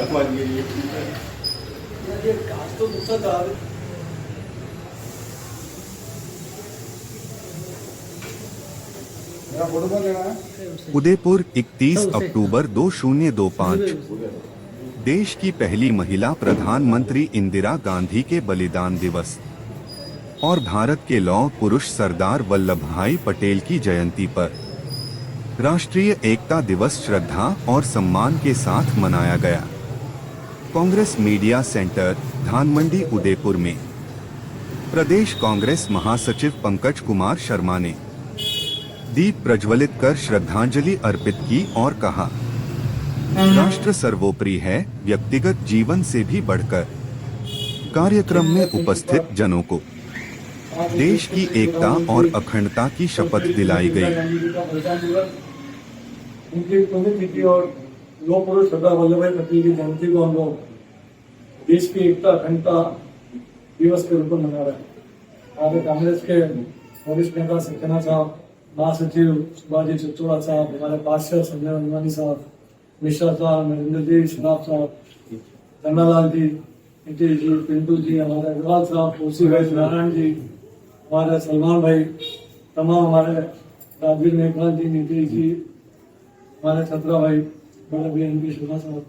अपमान केली घास तो दूसरा था। उदयपुर 31 अक्टूबर 2025। देश की पहली महिला प्रधानमंत्री इंदिरा गांधी के बलिदान दिवस और भारत के लौह पुरुष सरदार वल्लभ भाई पटेल की जयंती पर राष्ट्रीय एकता दिवस श्रद्धा और सम्मान के साथ मनाया गया। कांग्रेस मीडिया सेंटर धानमंडी उदयपुर में प्रदेश कांग्रेस महासचिव पंकज कुमार शर्मा ने दीप प्रज्वलित कर श्रद्धांजलि अर्पित की और कहा, राष्ट्र सर्वोपरि है, व्यक्तिगत जीवन से भी बढ़कर। कार्यक्रम में उपस्थित जनों को देश की एकता और अखंडता की शपथ दिलाई गई। उनकी पुण्यतिथि और लौह पुरुष सरदार वल्लभ भाई पटेल की जयंती को हम लोग देश की एकता अखंडता दिवस के रूप में मना रहे हैं। आगे कांग्रेस के वरिष्ठ नेता सक्सेना साहब, महासचिव सुभाष चित्तौड़ा साहब, हमारे पार्षद संजय वनवानी साहब, मिश्रा साहब, नरेंद्र जी, शराब साहब, धन्नालाल जी, नीतीश जी, पिंटू जी, हमारे अग्रवाल साहब, तुलसी भाई, नारायण जी, हमारे सलमान भाई, तमाम हमारे राजवीर मेघवाल जी, नीतीश जी, हमारे छत्रा भाई, बड़े भाई एनपी शर्मा साहब,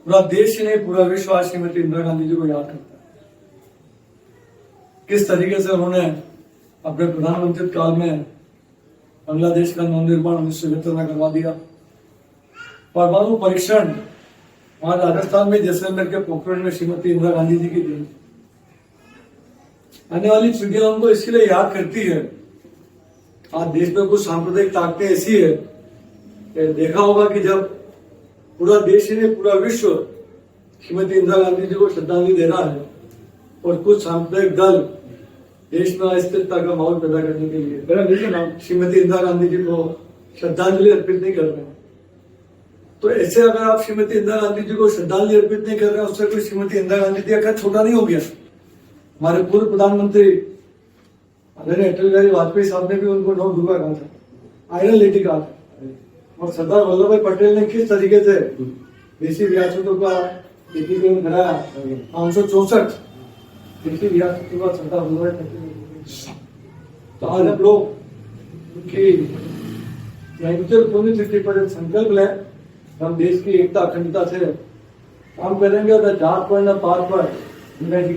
पूरा देश ने, पूरा विश्व आज श्रीमती इंदिरा गांधी जी को याद करता है। किस तरीके से उन्होंने अपने प्रधानमंत्री काल में बांग्लादेश का नवनिर्माण 1975 में करवा दिया। परमाणु परीक्षण वहां राजस्थान में जैसलमेर के पोखरण में श्रीमती इंदिरा गांधी जी की दी। आने वाली पीढ़ियां उनको इसलिए याद करती है। आज देश में कुछ सांप्रदायिक ताकतें ऐसी है कि देखा होगा कि जब पूरा देश ने, पूरा विश्व श्रीमती इंदिरा गांधी जी को श्रद्धांजलि दे रहा है और कुछ सांप्रदायिक दल देश में अस्थिरता का माहौल पैदा करने के लिए श्रीमती इंदिरा गांधी जी को श्रद्धांजलि अर्पित नहीं कर रहे हैं, तो ऐसे अगर आप श्रीमती इंदिरा गांधी जी को श्रद्धांजलि अर्पित नहीं कर रहे हैं, उससे कोई श्रीमती इंदिरा गांधी जी का छोटा नहीं हो गया। हमारे पूर्व प्रधानमंत्री आदरणीय अटल बिहारी वाजपेयी साहब ने भी उनको नौ दुर्गा कहा था, आयरन लेडी कहा था। और सरदार वल्लभ भाई पटेल ने किस तरीके से देशी रियासतों का एकीकरण कराया, 564 देशी रियासतों का सरदार वल्लभ भाई पटेल ने। तो आज हम लोग उनकी पुण्यतिथि पर एक संकल्प लें, हम देश की एकता अखंडता से काम करेंगे। और जात पर न पात पर इंदिरा जी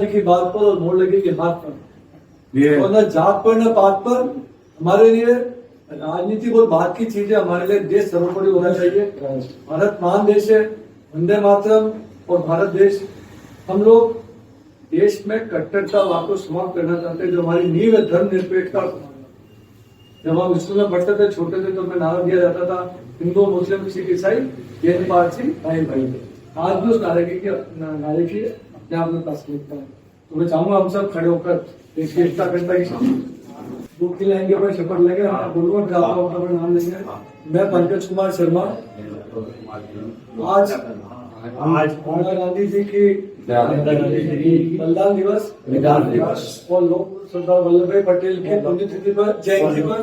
की बात पर और मोड़ लगेगी हाथ पर, और न जात पर न पात पर। हमारे लिए राजनीति बहुत बात की चीज है, हमारे लिए देश सर्वोपरि होना चाहिए। भारत महान देश है, वंदे मातरम और भारत देश। हम लोग देश में कट्टरतावाद को समाप्त करना चाहते हैं, जो हमारी नींव है धर्मनिरपेक्षता। जब हम स्कूल में पढ़ते थे, छोटे थे, तो हमें नारा दिया जाता था, हिंदू मुस्लिम सिख ईसाई ये पारसी भाई भाई। आज भी उस नारे की अपने आप में प्रासंगिकता है। तो मैं चाहूंगा हम सब खड़े होकर देश की एकता अखंडता की बुक की लाएंगे पर शपथ लेंगे। बोलूंगा नाम लेंगे। मैं पंकज कुमार शर्मा आज इंदिरा गांधी जी की बलिदान दिवस और लोक सरदार वल्लभ भाई पटेल की पुण्यतिथि पर, जयंती पर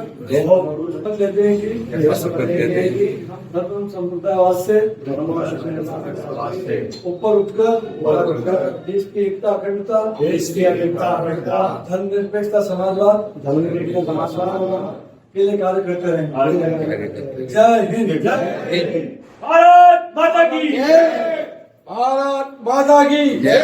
शपथ लेते हैं कि धर्म संप्रदायवाद से ऊपर उठकर देश की एकता अखंडता, धर्मनिरपेक्षता, समाजवाद के लिए कार्य करते रहेंगे। जय हिंद, जय हिंद। भारत माता की भारत माता की जय।